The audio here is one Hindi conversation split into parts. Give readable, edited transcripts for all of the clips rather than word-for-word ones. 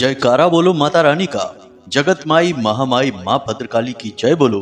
जयकारा बोलो माता रानी का। जगत माई महामाई माँ भद्रकाली की जय बोलो।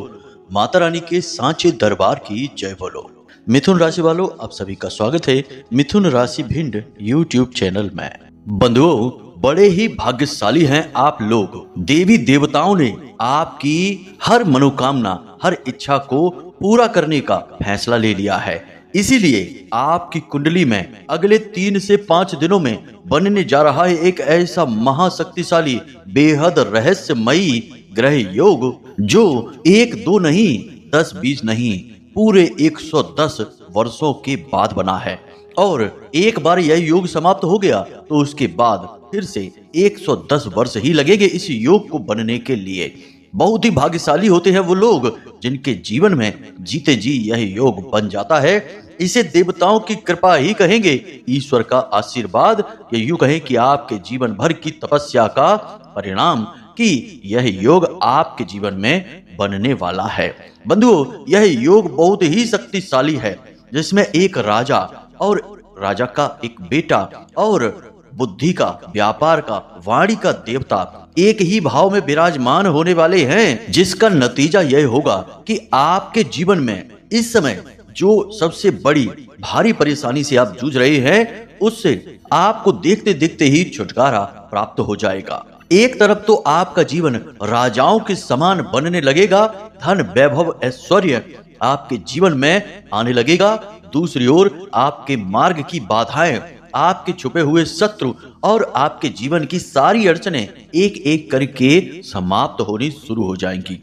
माता रानी के सांचे दरबार की जय बोलो। मिथुन राशि वालों, आप सभी का स्वागत है मिथुन राशि भिंड यूट्यूब चैनल में। बंधुओं, बड़े ही भाग्यशाली हैं आप लोग। देवी देवताओं ने आपकी हर मनोकामना, हर इच्छा को पूरा करने का फैसला ले लिया है। इसीलिए आपकी कुंडली में अगले 3 से 5 दिनों में बनने जा रहा है एक ऐसा महाशक्तिशाली, बेहद रहस्यमयी ग्रह योग, जो 1-2 नहीं, 10-20 नहीं, पूरे 110 वर्षों के बाद बना है। और एक बार यह योग समाप्त हो गया तो उसके बाद फिर से 110 वर्ष ही लगेंगे इस योग को बनने के लिए। बहुत ही भाग्यशाली होते हैं वो लोग जिनके जीवन में जीते जी यह योग बन जाता है। इसे देवताओं की कृपा ही कहेंगे, ईश्वर का आशीर्वाद, या यूं कहें कि आपके जीवन भर की तपस्या का परिणाम कि यह योग आपके जीवन में बनने वाला है। बंधुओं, यह योग बहुत ही शक्तिशाली है, जिसमें एक राजा और राजा का एक बेटा और बुद्धि का, व्यापार का, वाणी का देवता एक ही भाव में विराजमान होने वाले हैं, जिसका नतीजा यह होगा कि आपके जीवन में इस समय जो सबसे बड़ी भारी परेशानी से आप जूझ रहे हैं, उससे आपको देखते देखते ही छुटकारा प्राप्त हो जाएगा। एक तरफ तो आपका जीवन राजाओं के समान बनने लगेगा, धन वैभव ऐश्वर्य आपके जीवन में आने लगेगा। दूसरी ओर आपके मार्ग की बाधाएं, आपके छुपे हुए शत्रु और आपके जीवन की सारी अड़चनें एक एक करके समाप्त होनी शुरू हो जाएंगी।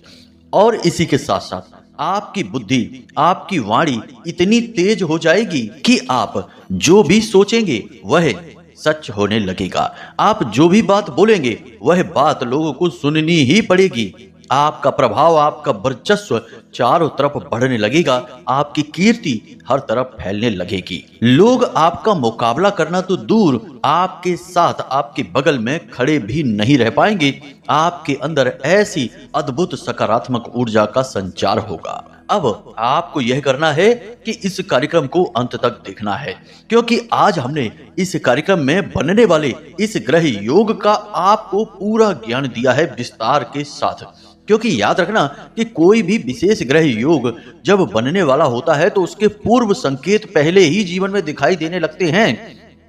और इसी के साथ साथ आपकी बुद्धि, आपकी वाणी इतनी तेज हो जाएगी कि आप जो भी सोचेंगे वह सच होने लगेगा। आप जो भी बात बोलेंगे वह बात लोगों को सुननी ही पड़ेगी। आपका प्रभाव, आपका वर्चस्व चारों तरफ बढ़ने लगेगा। आपकी कीर्ति हर तरफ फैलने लगेगी। लोग आपका मुकाबला करना तो दूर, आपके साथ, आपके बगल में खड़े भी नहीं रह पाएंगे। आपके अंदर ऐसी अद्भुत सकारात्मक ऊर्जा का संचार होगा। अब आपको यह करना है कि इस कार्यक्रम को अंत तक देखना है, क्योंकि आज हमने इस कार्यक्रम में बनने वाले इस ग्रह योग का आपको पूरा ज्ञान दिया है विस्तार के साथ। क्योंकि याद रखना कि कोई भी विशेष ग्रह योग जब बनने वाला होता है तो उसके पूर्व संकेत पहले ही जीवन में दिखाई देने लगते हैं।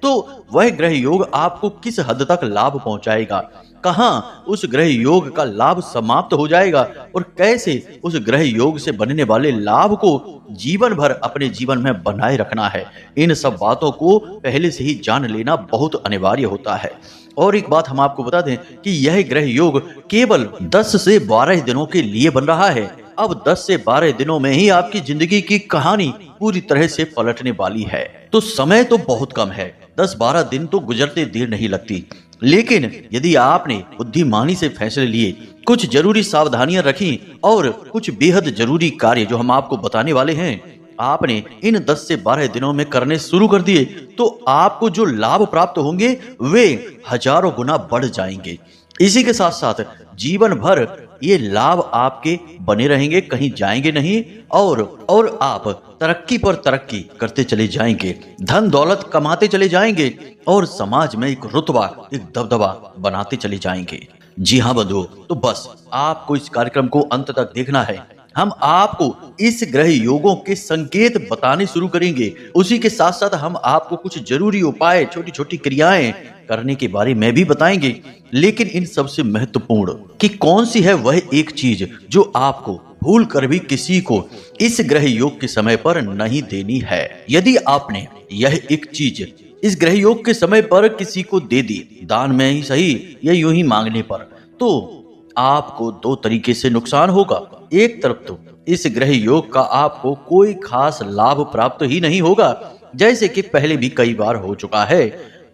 तो वह ग्रह योग आपको किस हद तक लाभ पहुंचाएगा, कहां उस ग्रह योग का लाभ समाप्त हो जाएगा और कैसे उस ग्रह योग से बनने वाले लाभ को जीवन भर अपने जीवन में बनाए रखना है, इन सब बातों को पहले से ही जान लेना बहुत अनिवार्य होता है। और एक बात हम आपको बता दें कि यह ग्रह योग केवल 10 से 12 दिनों के लिए बन रहा है। अब 10 से 12 दिनों में ही आपकी जिंदगी की कहानी पूरी तरह से पलटने वाली है। तो समय तो बहुत कम है, 10-12 दिन तो गुजरते देर नहीं लगती। लेकिन यदि आपने बुद्धिमानी से फैसले लिए, कुछ जरूरी सावधानियां रखी और कुछ बेहद जरूरी कार्य जो हम आपको बताने वाले हैं, आपने इन 10 से 12 दिनों में करने शुरू कर दिए, तो आपको जो लाभ प्राप्त होंगे वे हजारों गुना बढ़ जाएंगे। इसी के साथ साथ जीवन भर ये लाभ आपके बने रहेंगे, कहीं जाएंगे नहीं, और आप तरक्की पर तरक्की करते चले जाएंगे, धन दौलत कमाते चले जाएंगे और समाज में एक रुतबा, एक दबदबा बनाते चले जाएंगे। जी हाँ बंधुओं, तो बस आपको इस कार्यक्रम को अंत तक देखना है। हम आपको इस ग्रह योगों के संकेत बताने शुरू करेंगे। उसी के साथ साथ हम आपको कुछ जरूरी उपाय, छोटी छोटी क्रियाएं करने के बारे में भी बताएंगे। लेकिन इन सबसे महत्वपूर्ण कि कौन सी है वह एक चीज जो आपको भूल कर भी किसी को इस ग्रह योग के समय पर नहीं देनी है। यदि आपने यह एक चीज इस ग्रह योग के समय पर किसी को दे दी, दान में ही सही या यूं ही मांगने पर, तो आपको 2 तरीके से नुकसान होगा। एक तरफ तो इस ग्रह योग का आपको कोई खास लाभ प्राप्त ही नहीं होगा, जैसे कि पहले भी कई बार हो चुका है।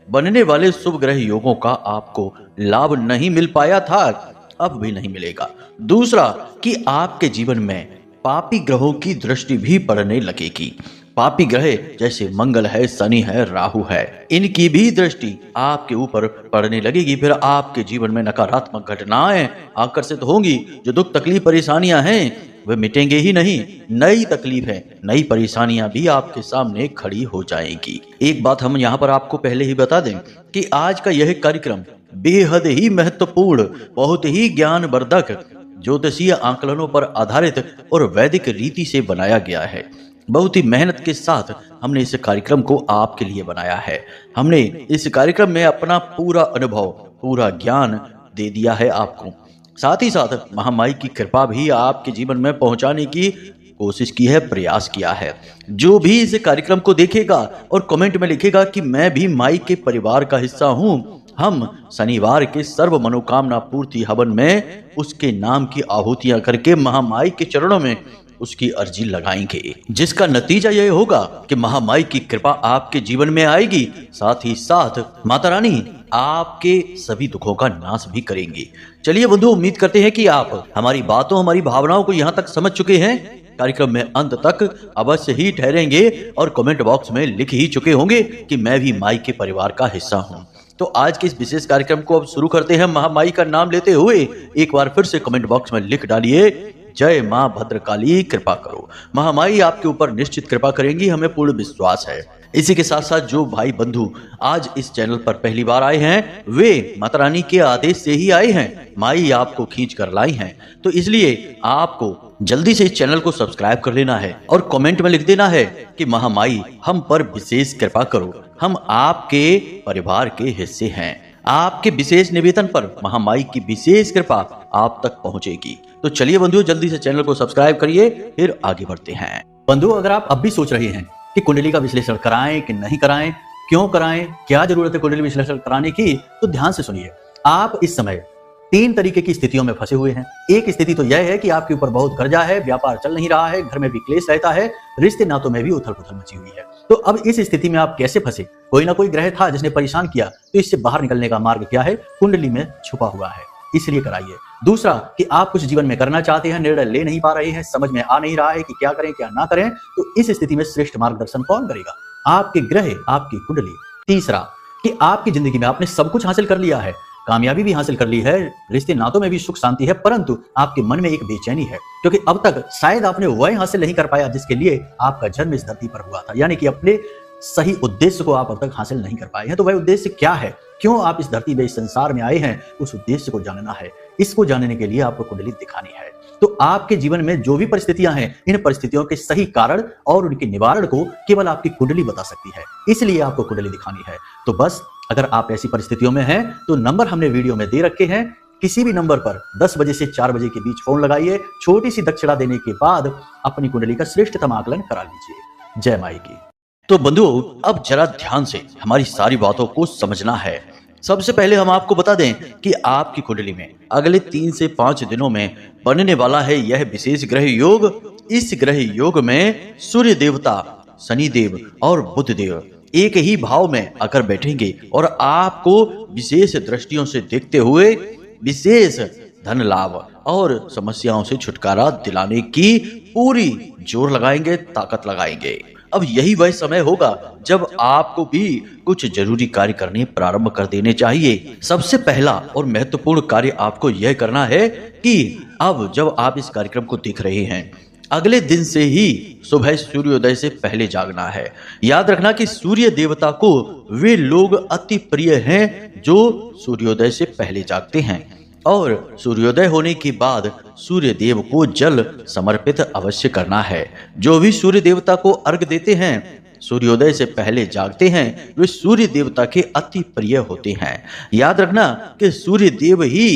बनने वाले शुभ ग्रह योगों का आपको लाभ नहीं मिल पाया था, अब भी नहीं मिलेगा। दूसरा कि आपके जीवन में पापी ग्रहों की दृष्टि भी पड़ने लगेगी। पापी ग्रह जैसे मंगल है, शनि है, राहु है, इनकी भी दृष्टि आपके ऊपर पड़ने लगेगी। फिर आपके जीवन में नकारात्मक घटनाएं आकर्षित होंगी। जो दुख तकलीफ परेशानियां हैं वे मिटेंगे ही नहीं, नई तकलीफ है, नई परेशानियां भी आपके सामने खड़ी हो जाएंगी। एक बात हम यहाँ पर आपको पहले ही बता दें कि आज का यह कार्यक्रम बेहद ही महत्वपूर्ण, बहुत ही ज्ञानवर्धक, ज्योतिषीय आंकलनों पर आधारित और वैदिक रीति से बनाया गया है। बहुत ही मेहनत के साथ हमने इस कार्यक्रम को आपके लिए बनाया है। हमने इस कार्यक्रम में अपना पूरा अनुभव, पूरा ज्ञान दे दिया है आपको। साथ ही साथ महामाई की कृपा भी आपके जीवन में पहुंचाने की कोशिश की है, प्रयास किया है। जो भी इस कार्यक्रम को देखेगा और कमेंट में लिखेगा कि मैं भी माई के परिवार का हिस्सा हूं, हम शनिवार के सर्व मनोकामना पूर्ति हवन में उसके नाम की आहुतियां करके महामाई के चरणों में उसकी अर्जी लगाएंगे, जिसका नतीजा यह होगा कि महामाई की कृपा आपके जीवन में आएगी। साथ ही साथ माता रानी आपके सभी दुखों का नाश भी करेंगी। चलिए बंधु, उम्मीद करते हैं कि आप हमारी बातों, हमारी भावनाओं को यहाँ तक समझ चुके हैं। कार्यक्रम में अंत तक अवश्य ही ठहरेंगे और कमेंट बॉक्स में लिख ही चुके होंगे कि मैं भी माई के परिवार का हिस्सा हूँ। तो आज के इस विशेष कार्यक्रम को अब शुरू करते हैं। महामाई का नाम लेते हुए एक बार फिर से कमेंट बॉक्स में लिख डालिए, जय मां भद्रकाली कृपा करो। महामाई आपके ऊपर निश्चित कृपा करेंगी, हमें पूर्ण विश्वास है। इसी के साथ साथ जो भाई बंधु आज इस चैनल पर पहली बार आए हैं, वे माता रानी के आदेश से ही आए हैं। माई आपको खींच कर लाई हैं, तो इसलिए आपको जल्दी से इस चैनल को सब्सक्राइब कर लेना है और कमेंट में लिख देना है कि महामाई हम पर विशेष कृपा करो, हम आपके परिवार के हिस्से हैं। आपके विशेष निवेदन पर महामाई की विशेष कृपा आप तक पहुंचेगी। तो चलिए बंधुओं, जल्दी से चैनल को सब्सक्राइब करिए, फिर आगे बढ़ते हैं। बंधुओं, अगर आप अब भी सोच रहे हैं कि कुंडली का विश्लेषण कराएं कि नहीं कराएं, क्यों कराएं, क्या जरूरत है कुंडली विश्लेषण कराने की, तो ध्यान से सुनिए। आप इस समय 3 तरीके की स्थितियों में फंसे हुए हैं। एक स्थिति तो यह है कि आपके ऊपर बहुत कर्जा है, व्यापार चल नहीं रहा है, घर में भी क्लेश रहता है, रिश्ते नातों में भी उथल पुथल मची हुई है। तो अब इस स्थिति में आप कैसे फंसे? कोई ना कोई ग्रह था जिसने परेशान किया, तो इससे बाहर निकलने का मार्ग क्या है? कुंडली में छुपा हुआ है, इसलिए कराइए। दूसरा कि आप कुछ जीवन में करना चाहते हैं, निर्णय ले नहीं पा रहे हैं, समझ में आ नहीं रहा है कि क्या करें क्या ना करें, तो इस स्थिति में श्रेष्ठ मार्गदर्शन कौन करेगा? आपके ग्रह, आपकी कुंडली। तीसरा कि आपकी जिंदगी में आपने सब कुछ हासिल कर लिया है, कामयाबी भी हासिल कर ली है, रिश्ते नातों में भी सुख शांति है, परंतु आपके मन में एक बेचैनी है, क्योंकि अब तक शायद आपने वह हासिल नहीं कर पाया जिसके लिए आपका जन्म इस धरती पर हुआ था। यानी कि अपने सही उद्देश्य को आप अब तक हासिल नहीं कर पाए हैं। तो वह उद्देश्य क्या है, क्यों आप इस धरती में, इस संसार में आए हैं, उस उद्देश्य को जानना है। इसको जानने के लिए आपको कुंडली दिखानी है। तो आपके जीवन में जो भी परिस्थितियां हैं, इन परिस्थितियों के सही कारण और उनके निवारण को केवल आपकी कुंडली बता सकती है, इसलिए आपको कुंडली दिखानी है। तो बस अगर आप ऐसी परिस्थितियों में हैं, तो नंबर हमने वीडियो में दे रखे हैं। किसी भी नंबर पर 10 बजे से 4 बजे के बीच फोन लगाइए। छोटी सी दक्षिणा देने के बाद अपनी कुंडली का श्रेष्ठतम आकलन करा लीजिए। जय माई की। तो बंधुओं, अब जरा ध्यान से हमारी सारी बातों को समझना है। सबसे पहले हम आपको बता दें कि आपकी कुंडली में अगले 3 से 5 दिनों में बनने वाला है यह विशेष ग्रह योग। इस ग्रह योग में सूर्य देवता, शनि देव और बुध देव एक ही भाव में आकर बैठेंगे और आपको विशेष दृष्टियों से देखते हुए विशेष धन लाभ और समस्याओं से छुटकारा दिलाने की पूरी जोर लगाएंगे, ताकत लगाएंगे। अब यही वह समय होगा जब आपको भी कुछ जरूरी कार्य करने प्रारंभ कर देने चाहिए। सबसे पहला और महत्वपूर्ण कार्य आपको यह करना है कि अब जब आप इस कार्यक्रम को देख रहे हैं, अगले दिन से ही सुबह सूर्योदय से पहले जागना है। याद रखना कि सूर्य देवता को वे लोग अति प्रिय हैं जो सूर्योदय से पहले जागते हैं, और सूर्योदय होने के बाद सूर्य देव को जल समर्पित अवश्य करना है। जो भी सूर्य देवता को अर्घ देते हैं, सूर्योदय से पहले जागते हैं, वे सूर्य देवता के अति प्रिय होते हैं। याद रखना कि सूर्य देव ही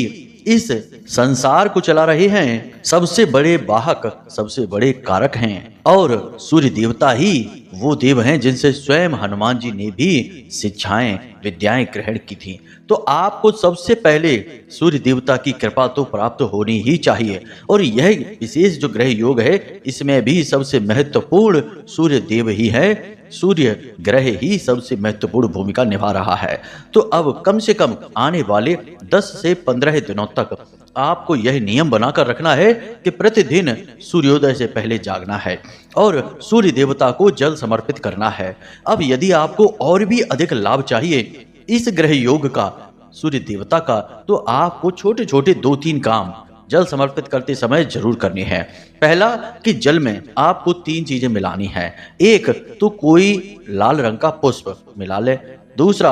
इस संसार को चला रहे हैं, सबसे बड़े वाहक, सबसे बड़े कारक हैं, और सूर्य देवता ही वो देव हैं जिनसे स्वयं हनुमान जी ने भी शिक्षाएं, विद्याएं ग्रहण की थी। तो आपको सबसे पहले सूर्य देवता की कृपा तो प्राप्त होनी ही चाहिए। और यह विशेष जो ग्रह योग है, इसमें भी सबसे महत्वपूर्ण सूर्य देव ही है, सूर्य ग्रह ही सबसे महत्वपूर्ण भूमिका निभा रहा है। तो अब कम से कम आने वाले 10 से 15 दिनों तक आपको यह नियम बनाकर रखना है कि प्रतिदिन सूर्योदय से पहले जागना है और सूर्य देवता को जल समर्पित करना है। अब यदि आपको और भी अधिक लाभ चाहिए इस ग्रह योग का, सूर्य देवता का, तो आपको छोटे छोटे 2-3 काम जल समर्पित करते समय जरूर करनी है। पहला कि जल में आपको 3 चीजें मिलानी है। एक तो कोई लाल रंग का पुष्प मिला ले, दूसरा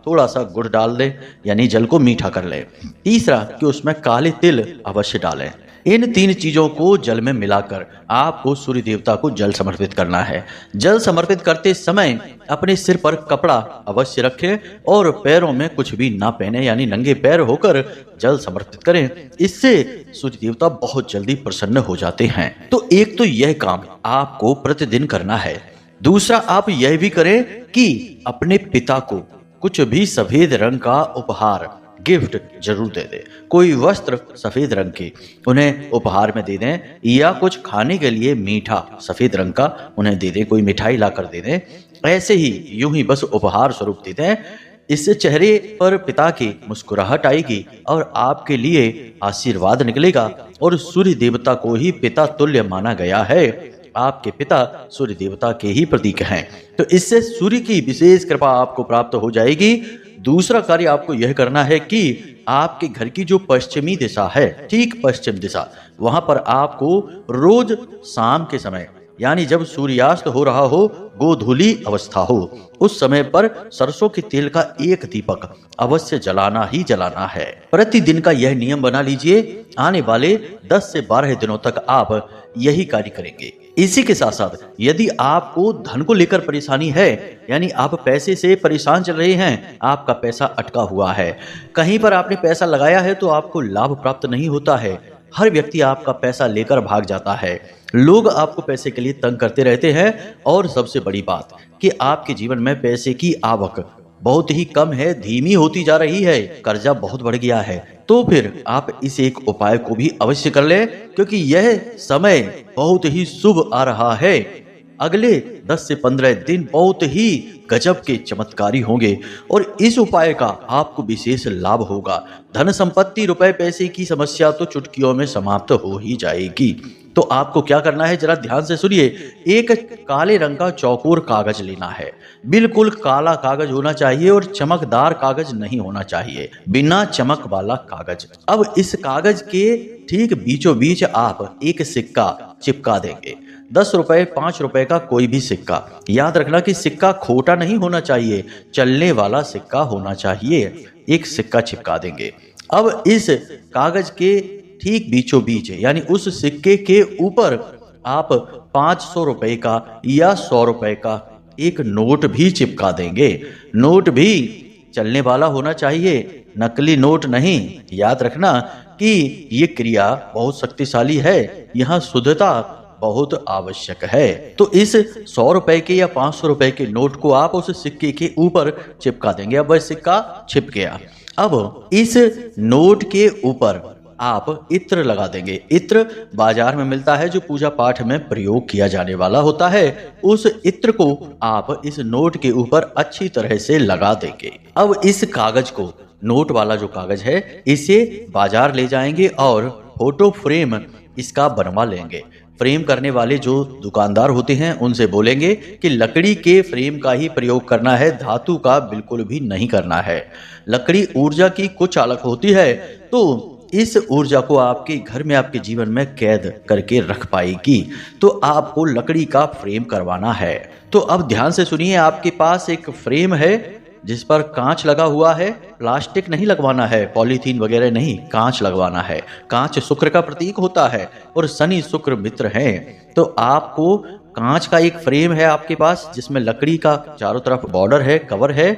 थोड़ा सा गुड़ डाल दें, यानी जल को मीठा कर लें। तीसरा कि उसमें काले तिल अवश्य डालें। इन 3 चीजों को जल में मिलाकर आपको सूर्य देवता को जल समर्पित करना है। जल समर्पित करते समय अपने सिर पर कपड़ा अवश्य रखें और पैरों में कुछ भी ना पहने, यानी नंगे पैर होकर जल समर्पित करें। इससे सूर्य देवता बहुत जल्दी प्रसन्न हो जाते हैं। तो एक तो यह काम आपको प्रतिदिन करना है। दूसरा आप यह भी करें कि अपने पिता को कुछ भी सफेद रंग का उपहार गिफ्ट जरूर दे दें। कोई वस्त्र सफेद रंग के उन्हें उपहार में दे दें, या कुछ खाने के लिए मीठा सफेद रंग का उन्हें दे दें, कोई मिठाई लाकर दे दें। ऐसे ही यूं ही बस उपहार स्वरूप दे दें। इससे चेहरे पर पिता की मुस्कुराहट आएगी और आपके लिए आशीर्वाद निकलेगा। और सूर्य देवता को ही पिता तुल्य माना गया है। आपके पिता सूर्य देवता के ही प्रतीक हैं, तो इससे सूर्य की विशेष कृपा आपको प्राप्त हो जाएगी। दूसरा कार्य आपको यह करना है कि आपके घर की जो पश्चिमी दिशा है, ठीक पश्चिम दिशा, वहां पर आपको रोज शाम के समय, यानी जब सूर्यास्त हो रहा हो, गोधूली अवस्था हो, उस समय पर सरसों के तेल का एक दीपक अवश्य जलाना ही जलाना है। प्रतिदिन का यह नियम बना लीजिए। आने वाले 10 से 12 दिनों तक आप यही कार्य करेंगे। इसी के साथ साथ यदि आपको धन को लेकर परेशानी है, यानी आप पैसे से परेशान चल रहे हैं, आपका पैसा अटका हुआ है, कहीं पर आपने पैसा लगाया है तो आपको लाभ प्राप्त नहीं होता है, हर व्यक्ति आपका पैसा लेकर भाग जाता है, लोग आपको पैसे के लिए तंग करते रहते हैं, और सबसे बड़ी बात कि आपके जीवन में पैसे की आवक बहुत ही कम है, धीमी होती जा रही है, कर्जा बहुत बढ़ गया है, तो फिर आप इस एक उपाय को भी अवश्य कर लें, क्योंकि यह समय बहुत ही शुभ आ रहा है। अगले 10 से 15 दिन बहुत ही गजब के चमत्कारी होंगे और इस उपाय का आपको विशेष लाभ होगा। धन संपत्ति, रुपए पैसे की समस्या तो चुटकियों में समाप्त हो ही जाएगी। तो आपको क्या करना है, जरा ध्यान से सुनिए। एक काले रंग का चौकोर कागज लेना है। बिल्कुल काला कागज होना चाहिए और चमकदार कागज नहीं होना चाहिए, बिना चमक वाला कागज। अब इस कागज के ठीक बीचों बीच आप एक सिक्का चिपका देंगे। 10 रुपए, 5 रुपए का कोई भी सिक्का। याद रखना कि सिक्का खोटा नहीं होना चाहिए, चलने वाला सिक्का होना चाहिए। एक सिक्का चिपका देंगे। अब इस कागज के ठीक बीचों बीच, यानी उस सिक्के के ऊपर आप 500 रुपए का या 100 रुपए का एक नोट भी चिपका देंगे। नोट भी चलने वाला होना चाहिए, नकली नोट नहीं। याद रखना कि ये क्रिया बहुत शक्तिशाली है, यहाँ शुद्धता बहुत आवश्यक है। तो इस 100 रुपए के या 500 रुपए के नोट को आप उस सिक्के के ऊपर चिपका देंगे। अब वह सिक्का छिप गया। अब इस नोट के ऊपर आप इत्र लगा देंगे। इत्र बाजार में मिलता है, जो पूजा पाठ में प्रयोग किया जाने वाला होता है। उस इत्र को आप इस नोट के ऊपर अच्छी तरह से लगा देंगे। अब इस कागज को, नोट वाला जो कागज है, इसे बाजार ले जाएंगे और फोटो फ्रेम इसका बनवा लेंगे। फ्रेम करने वाले जो दुकानदार होते हैं उनसे बोलेंगे कि लकड़ी के फ्रेम का ही प्रयोग करना है, धातु का बिल्कुल भी नहीं करना है। लकड़ी ऊर्जा की कुचालक होती है, तो इस ऊर्जा को आपके घर में, आपके जीवन में कैद करके रख पाएगी। तो आपको लकड़ी का फ्रेम करवाना है। तो अब ध्यान से सुनिए, आपके पास एक फ्रेम है जिस पर कांच लगा हुआ है। प्लास्टिक नहीं लगवाना है, पॉलीथीन वगैरह नहीं, कांच लगवाना है। कांच शुक्र का प्रतीक होता है और शनि शुक्र मित्र हैं। तो आपको कांच का एक फ्रेम है आपके पास, जिसमें लकड़ी का चारों तरफ बॉर्डर है, कवर है।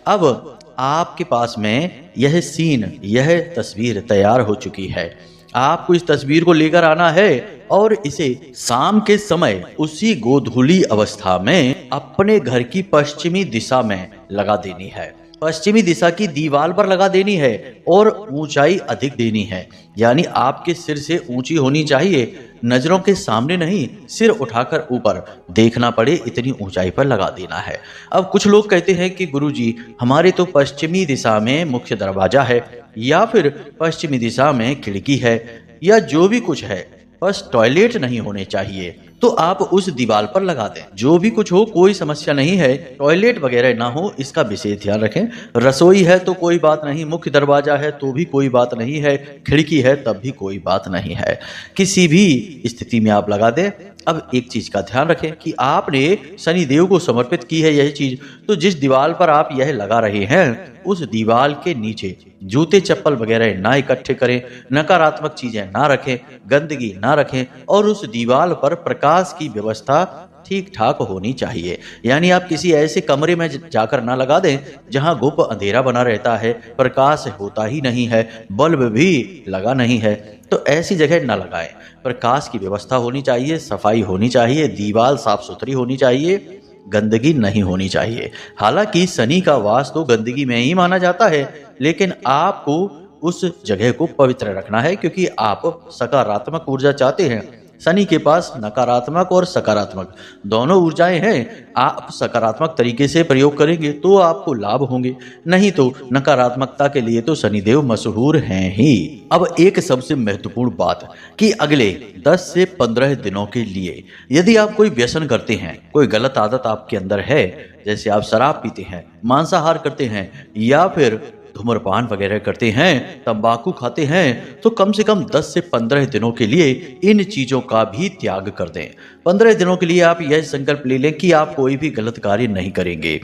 अब आपके पास में यह सीन, यह तस्वीर तैयार हो चुकी है। आपको इस तस्वीर को लेकर आना है और इसे शाम के समय उसी गोधूली अवस्था में अपने घर की पश्चिमी दिशा में लगा देनी है। पश्चिमी दिशा की दीवार पर लगा देनी है और ऊंचाई अधिक देनी है, यानी आपके सिर से ऊंची होनी चाहिए, नजरों के सामने नहीं, सिर उठाकर ऊपर देखना पड़े, इतनी ऊंचाई पर लगा देना है। अब कुछ लोग कहते हैं कि गुरुजी, हमारे तो पश्चिमी दिशा में मुख्य दरवाजा है, या फिर पश्चिमी दिशा में खिड़की है, या जो भी कुछ है, बस टॉयलेट नहीं होने चाहिए। तो आप उस दीवार पर लगा दें। जो भी कुछ हो, कोई समस्या नहीं है, टॉयलेट वगैरह ना हो, इसका विशेष ध्यान रखें। रसोई है तो कोई बात नहीं, मुख्य दरवाजा है तो भी कोई बात नहीं है, खिड़की है तब भी कोई बात नहीं है। किसी भी स्थिति में आप लगा दें। अब एक चीज का ध्यान रखें कि आपने शनि देव को समर्पित की है यह चीज, तो जिस दीवार पर आप यह लगा रहे हैं उस दीवार के नीचे जूते चप्पल वगैरह ना इकट्ठे करें, नकारात्मक चीजें ना रखें, गंदगी ना रखें और उस दीवार पर प्रकाश की व्यवस्था ठीक ठाक होनी चाहिए। यानी आप किसी ऐसे कमरे में जाकर ना लगा दें जहां गुप्त अंधेरा बना रहता है, प्रकाश होता ही नहीं है, बल्ब भी लगा नहीं है, तो ऐसी जगह ना लगाएं। प्रकाश की व्यवस्था होनी चाहिए, सफाई होनी चाहिए, दीवार साफ सुथरी होनी चाहिए, गंदगी नहीं होनी चाहिए। हालांकि शनि का वास तो गंदगी में ही माना जाता है, लेकिन आपको उस जगह को पवित्र रखना है क्योंकि आप सकारात्मक ऊर्जा चाहते हैं। शनि के पास नकारात्मक और सकारात्मक दोनों ऊर्जाएं हैं। आप सकारात्मक तरीके से प्रयोग करेंगे तो आपको लाभ होंगे, नहीं तो नकारात्मकता के लिए तो शनिदेव मशहूर हैं ही। अब एक सबसे महत्वपूर्ण बात कि अगले 10 से 15 दिनों के लिए यदि आप कोई व्यसन करते हैं, कोई गलत आदत आपके अंदर है, जैसे आप शराब पीते हैं, मांसाहार करते हैं या फिर धूम्रपान वगैरह करते हैं, तंबाकू खाते हैं, तो कम से कम 10 से 15 दिनों के लिए इन चीजों का भी त्याग कर दें। 15 दिनों के लिए आप यह संकल्प ले लें कि आप कोई भी गलत कार्य नहीं करेंगे।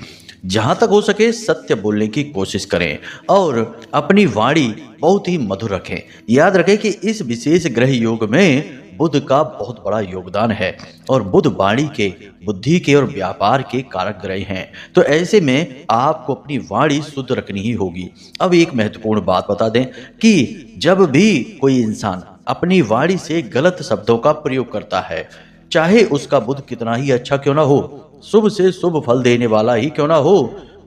जहां तक हो सके सत्य बोलने की कोशिश करें और अपनी वाणी बहुत ही मधुर रखें। याद रखें कि इस विशेष ग्रह योग में बुध का बहुत बड़ा योगदान है और बुध वाणी के, बुद्धि के और व्यापार के कारक ग्रह हैं। तो ऐसे में आपको अपनी वाणी शुद्ध रखनी ही होगी। अब एक महत्वपूर्ण बात बता दें कि जब भी कोई इंसान अपनी वाणी से गलत शब्दों का प्रयोग करता है, चाहे उसका बुध कितना ही अच्छा क्यों ना हो, शुभ से शुभ फल देने वाला ही क्यों ना हो,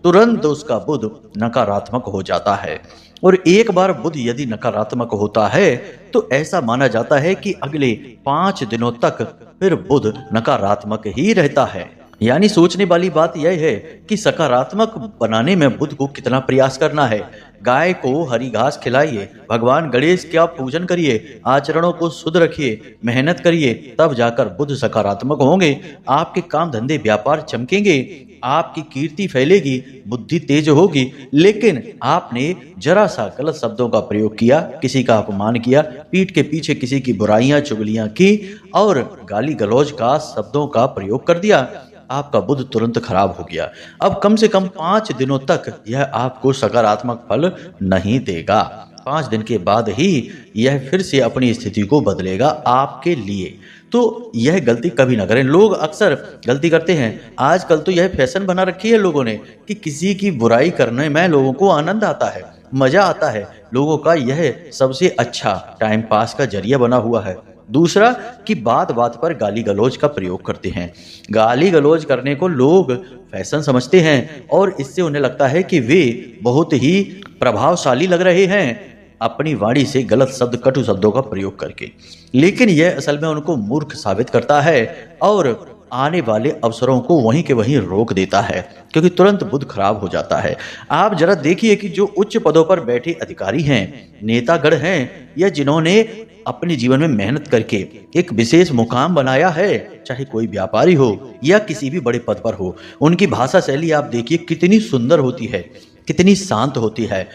तुरंत उसका बुध नकारात्मक हो जाता है। और एक बार बुध यदि नकारात्मक होता है तो ऐसा माना जाता है कि अगले 5 दिनों तक फिर बुध नकारात्मक ही रहता है। यानी सोचने वाली बात यह है कि सकारात्मक बनाने में बुध को कितना प्रयास करना है। गाय को हरी घास खिलाइए, भगवान गणेश का पूजन करिए, आचरणों को शुद्ध रखिए, मेहनत करिए, तब जाकर बुध सकारात्मक होंगे। आपके काम धंधे व्यापार चमकेंगे, आपकी कीर्ति फैलेगी, बुद्धि तेज होगी। लेकिन आपने जरा सा गलत शब्दों का प्रयोग किया, किसी का अपमान किया, पीठ के पीछे किसी की बुराइयां चुगलियां की और गाली गलौज का शब्दों का प्रयोग कर दिया, आपका बुध तुरंत खराब हो गया। अब कम से कम 5 दिनों तक यह आपको सकारात्मक फल नहीं देगा। 5 दिन के बाद ही यह फिर से अपनी स्थिति को बदलेगा आपके लिए। तो यह गलती कभी ना करें। लोग अक्सर गलती करते हैं। आजकल तो यह फैशन बना रखी है लोगों ने कि किसी की बुराई करने में लोगों को आनंद आता है, मजा आता है। लोगों का यह सबसे अच्छा टाइम पास का जरिया बना हुआ है। दूसरा कि बात बात पर गाली गलौज का प्रयोग करते हैं। गाली गलौज करने को लोग फैशन समझते हैं और इससे उन्हें लगता है कि वे बहुत ही प्रभावशाली लग रहे हैं अपनी वाणी से गलत शब्द, कटु शब्दों का प्रयोग करके। लेकिन यह असल में उनको मूर्ख साबित करता है और आने वाले अवसरों को वहीं के वहीं रोक देता है, क्योंकि तुरंत बुध खराब हो जाता है। आप जरा देखिए कि जो उच्च पदों पर बैठे अधिकारी हैं, नेतागण हैं, या जिन्होंने अपने जीवन में मेहनत करके एक विशेष मुकाम बनाया है, चाहे कोई व्यापारी हो या किसी भी बड़े पद पर हो, उनकी भाषा शैली आप देखिए कितनी सुंदर होती है, कितनी शांत होती है।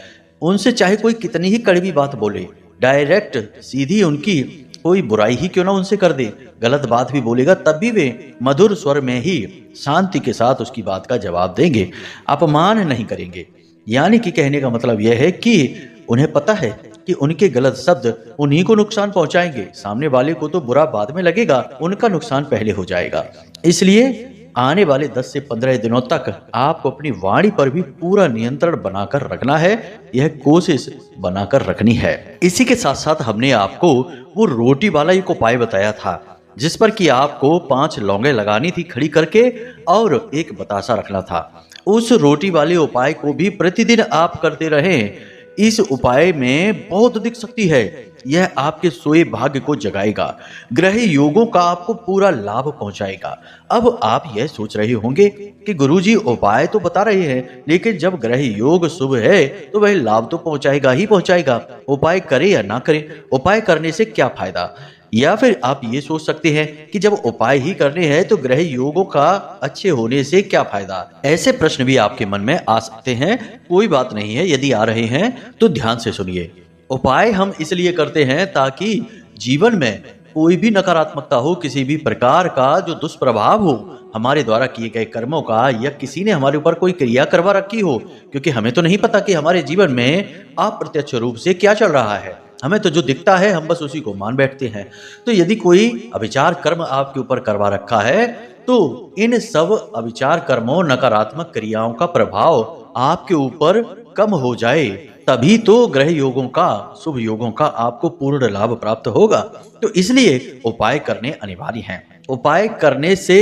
उनसे चाहे कोई कितनी ही कड़वी बात बोले, डायरेक्ट सीधी उनकी कोई बुराई ही क्यों ना उनसे कर दे, गलत बात भी बोलेगा तब भी वे मधुर स्वर में ही शांति के साथ उसकी बात का जवाब देंगे, अपमान नहीं करेंगे। यानी कि कहने का मतलब यह है कि उन्हें पता है कि उनके गलत शब्द उन्हीं को नुकसान पहुंचाएंगे, सामने वाले को तो बुरा बाद में लगेगा, उनका नुकसान पहले हो जाएगा। इसलिए आने वाले 10 से 15 दिनों तक आपको अपनी वाणी पर भी पूरा नियंत्रण बनाकर रखना है, यह कोशिश बनाकर रखनी है। इसी के साथ साथ हमने आपको वो रोटी वाला एक उपाय बताया था, जिस पर कि आपको 5 लौंगे लगानी थी खड़ी करके और एक बतासा रखना था। उस रोटी वाले उपाय को भी प्रतिदिन आप करते रहें। इस उपाय में बहुत अधिक शक्ति है। यह आपके सोए भाग्य को जगाएगा, ग्रह योगों का आपको पूरा लाभ पहुंचाएगा। अब आप यह सोच रहे होंगे कि गुरुजी उपाय तो बता रहे हैं, लेकिन जब ग्रह योग शुभ है तो वह लाभ तो पहुंचाएगा ही पहुंचाएगा, उपाय करे या ना करे, उपाय करने से क्या फायदा। या फिर आप ये सोच सकते हैं कि जब उपाय ही करने हैं तो ग्रह योगों का अच्छे होने से क्या फायदा। ऐसे प्रश्न भी आपके मन में आ सकते हैं। कोई बात नहीं है, यदि आ रहे हैं तो ध्यान से सुनिए। उपाय हम इसलिए करते हैं ताकि जीवन में कोई भी नकारात्मकता हो, किसी भी प्रकार का जो दुष्प्रभाव हो हमारे द्वारा किए गए कर्मों का, या किसी ने हमारे ऊपर कोई क्रिया करवा रखी हो, क्योंकि हमें तो नहीं पता कि हमारे जीवन में अप्रत्यक्ष रूप से क्या चल रहा है। हमें तो जो दिखता है हम बस उसी को मान बैठते हैं। तो यदि कोई अविचार कर्म आपके ऊपर करवा रखा है तो इन सब अविचार कर्मों, नकारात्मक क्रियाओं का प्रभाव आपके ऊपर कम हो जाए, तभी तो ग्रह योगों का, शुभ योगों का आपको पूर्ण लाभ प्राप्त होगा। तो इसलिए उपाय करने अनिवार्य हैं। उपाय करने से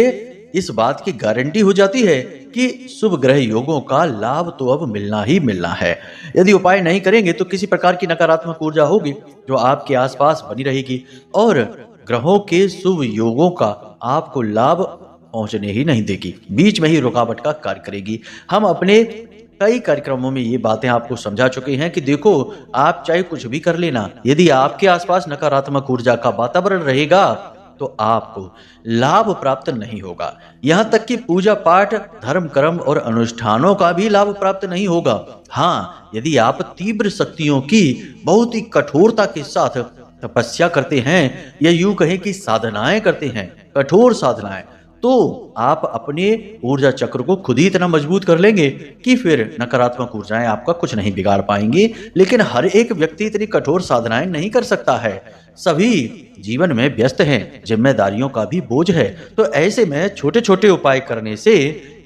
इस बात की गारंटी हो जाती है कि शुभ ग्रह योगों का लाभ तो अब मिलना ही मिलना है। यदि उपाय नहीं करेंगे तो किसी प्रकार की नकारात्मक ऊर्जा होगी जो आपके आसपास बनी रहेगी और ग्रहों के शुभ योगों का आपको लाभ पहुंचने ही नहीं देगी, बीच में ही रुकावट का कार्य करेगी। हम अपने कई कार्यक्रमों में ये बातें आपको समझा चुके हैं कि देखो, आप चाहे कुछ भी कर लेना, यदि आपके आसपास नकारात्मक ऊर्जा का वातावरण रहेगा तो आपको लाभ प्राप्त नहीं होगा। यहाँ तक कि पूजा पाठ, धर्म कर्म और अनुष्ठानों का भी लाभ प्राप्त नहीं होगा। हाँ, यदि आप तीव्र शक्तियों की बहुत ही कठोरता के साथ तपस्या करते हैं या यूं कहें कि साधनाएं करते हैं, कठोर साधनाएं, तो आप अपने ऊर्जा चक्र को खुद ही इतना मजबूत कर लेंगे कि फिर नकारात्मक ऊर्जाएं आपका कुछ नहीं बिगाड़ पाएंगी। लेकिन हर एक व्यक्ति इतनी कठोर साधनाएं नहीं कर सकता है। सभी जीवन में व्यस्त हैं, जिम्मेदारियों का भी बोझ है। तो ऐसे में छोटे छोटे उपाय करने से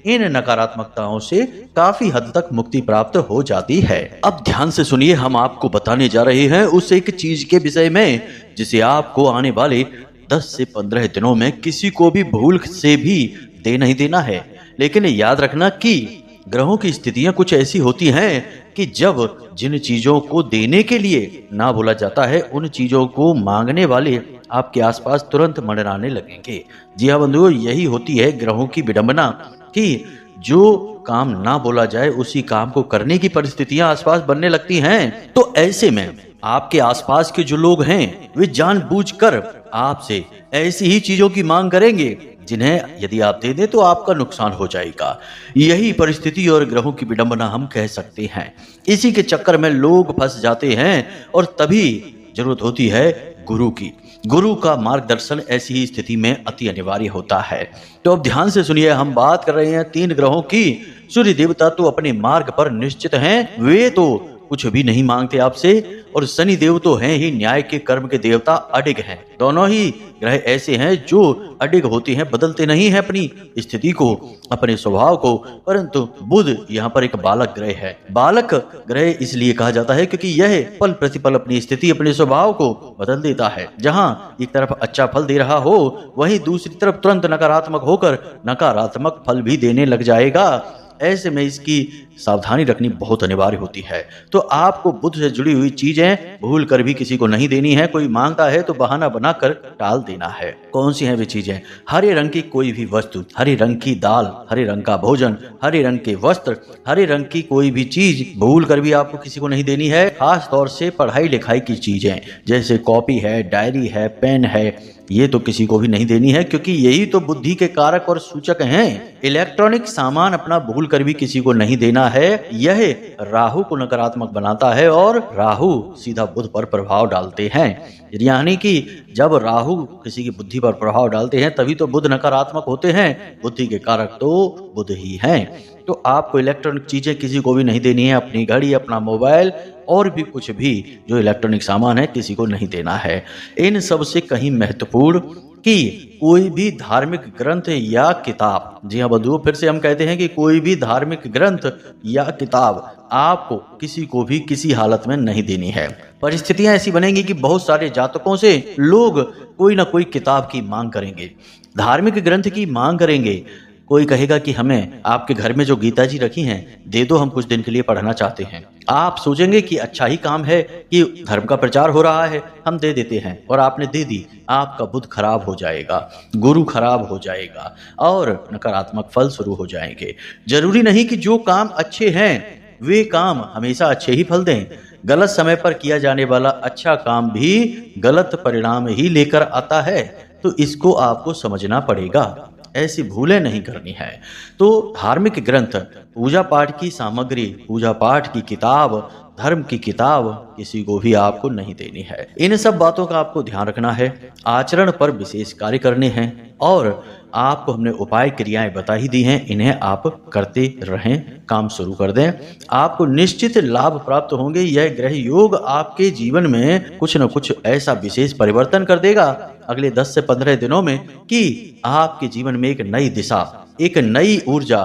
इन नकारात्मकताओं से काफी हद तक मुक्ति प्राप्त हो जाती है। अब ध्यान से सुनिए, हम आपको बताने जा रहे हैं उस एक चीज के विषय में जिसे आपको आने वाले 10 से 15 दिनों में किसी को भी भूल से भी दे नहीं देना है। लेकिन याद रखना कि ग्रहों की स्थितियां कुछ ऐसी होती हैं कि जब जिन चीजों को देने के लिए ना बोला जाता है, उन चीजों को मांगने वाले आपके आसपास तुरंत मंडराने लगेंगे। जी हाँ बंधुओं, यही होती है ग्रहों की विडंबना कि जो काम ना बोला जाए उसी काम को करने की परिस्थितियां आसपास बनने लगती हैं। तो ऐसे में आपके आसपास के जो लोग हैं वे जानबूझकर आपसे ऐसी ही चीजों की मांग करेंगे जिन्हें यदि आप दे दें तो आपका नुकसान हो जाएगा। यही परिस्थिति और ग्रहों की विडंबना हम कह सकते हैं। इसी के चक्कर में लोग फंस जाते हैं और तभी जरूरत होती है गुरु की। गुरु का मार्गदर्शन ऐसी ही स्थिति में अति अनिवार्य होता है। तो अब ध्यान से सुनिए, हम बात कर रहे हैं 3 ग्रहों की। सूर्य देवता तो अपने मार्ग पर निश्चित हैं, वे तो कुछ भी नहीं मांगते आपसे, और शनि देव तो हैं ही न्याय के कर्म के देवता, अडिग हैं। दोनों ही ग्रह ऐसे हैं जो अडिग होते हैं, बदलते नहीं हैं अपनी स्थिति को, अपने स्वभाव को। परंतु बुध यहाँ पर एक बालक ग्रह है। बालक ग्रह इसलिए कहा जाता है क्योंकि यह पल प्रतिपल अपनी स्थिति, अपने स्वभाव को बदल देता है। जहाँ एक तरफ अच्छा फल दे रहा हो, वहीं दूसरी तरफ तुरंत नकारात्मक होकर नकारात्मक फल भी देने लग जाएगा। ऐसे में इसकी सावधानी रखनी बहुत अनिवार्य होती है। तो आपको बुद्ध से जुड़ी हुई चीजें भूल कर भी किसी को नहीं देनी है। कोई मांगता है तो बहाना बनाकर टाल देना है। कौन सी हैं वे चीजें? हरे रंग की कोई भी वस्तु, हरे रंग की दाल, हरे रंग का भोजन, हरे रंग के वस्त्र, हरे रंग की कोई भी चीज भूल कर भी आपको किसी को नहीं देनी है। खास तौर से पढ़ाई लिखाई की चीजें जैसे कॉपी है, डायरी है, पेन है, ये तो किसी को भी नहीं देनी है, क्योंकि यही तो बुद्धि के कारक और सूचक हैं। इलेक्ट्रॉनिक सामान अपना भूल कर भी किसी को नहीं देना है। यह राहु को नकारात्मक बनाता है और राहु सीधा बुध पर प्रभाव डालते हैं। यानी कि जब राहु किसी की बुद्धि पर प्रभाव डालते हैं तभी तो बुध नकारात्मक होते हैं। बुद्धि के कारक तो बुध ही हैं। तो आपको इलेक्ट्रॉनिक चीजें किसी को भी नहीं देनी है। अपनी घड़ी, अपना मोबाइल और भी कुछ भी जो इलेक्ट्रॉनिक सामान है किसी को नहीं देना है। इन सब से कहीं महत्वपूर्ण कि कोई भी धार्मिक ग्रंथ या किताब, जी हाँ बंधुओं, फिर से हम कहते हैं कि कोई भी धार्मिक ग्रंथ या किताब आपको किसी को भी किसी हालत में नहीं देनी है। परिस्थितियां ऐसी बनेंगी कि बहुत सारे जातकों से लोग कोई ना कोई किताब की मांग करेंगे, धार्मिक ग्रंथ की मांग करेंगे। कोई कहेगा कि हमें आपके घर में जो गीता जी रखी हैं दे दो, हम कुछ दिन के लिए पढ़ना चाहते हैं। आप सोचेंगे कि अच्छा ही काम है कि धर्म का प्रचार हो रहा है, हम दे देते हैं, और आपने दे दी। आपका बुध खराब हो जाएगा, गुरु खराब हो जाएगा और नकारात्मक फल शुरू हो जाएंगे। जरूरी नहीं कि जो काम अच्छे हैं वे काम हमेशा अच्छे ही फल दें। गलत समय पर किया जाने वाला अच्छा काम भी गलत परिणाम ही लेकर आता है। तो इसको आपको समझना पड़ेगा, ऐसी भूलें नहीं करनी है। तो धार्मिक ग्रंथ, पूजा पाठ की सामग्री, पूजा पाठ की किताब, धर्म की किताब किसी को भी आपको नहीं देनी है। इन सब बातों का आपको ध्यान रखना है, आचरण पर विशेष कार्य करने हैं और आपको हमने उपाय क्रियाएं बता ही दी हैं, इन्हें आप करते रहें, काम शुरू कर दें। आपको निश्चित लाभ प्राप्त होंगे। यह ग्रह योग आपके जीवन में कुछ न कुछ ऐसा विशेष परिवर्तन कर देगा अगले 10 से 15 दिनों में कि आपके जीवन में एक नई दिशा, एक नई ऊर्जा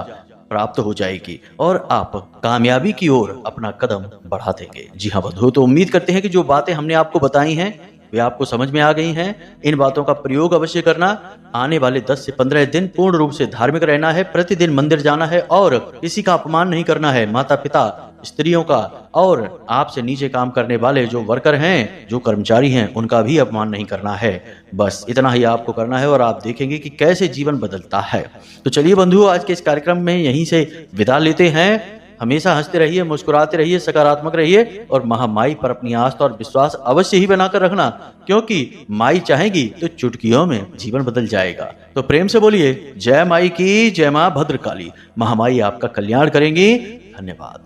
प्राप्त हो जाएगी और आप कामयाबी की ओर अपना कदम बढ़ा देंगे। जी हाँ बंधुओं, तो उम्मीद करते हैं कि जो बातें हमने आपको बताई हैं वे आपको समझ में आ गई हैं। इन बातों का प्रयोग अवश्य करना। आने वाले 10 से 15 दिन पूर्ण रूप से धार्मिक रहना है, प्रतिदिन मंदिर जाना है और किसी का अपमान नहीं करना है, माता पिता, स्त्रियों का और आपसे नीचे काम करने वाले जो वर्कर हैं, जो कर्मचारी हैं, उनका भी अपमान नहीं करना है। बस इतना ही आपको करना है और आप देखेंगे कि कैसे जीवन बदलता है। तो चलिए बंधुओं, आज के इस कार्यक्रम में यहीं से विदा लेते हैं। हमेशा हंसते रहिए, मुस्कुराते रहिए, सकारात्मक रहिए और महामाई पर अपनी आस्था और विश्वास अवश्य ही बनाकर रखना, क्योंकि माई चाहेगी तो चुटकियों में जीवन बदल जाएगा। तो प्रेम से बोलिए जय माई की, जय मां भद्रकाली। महामाई आपका कल्याण करेंगी। धन्यवाद।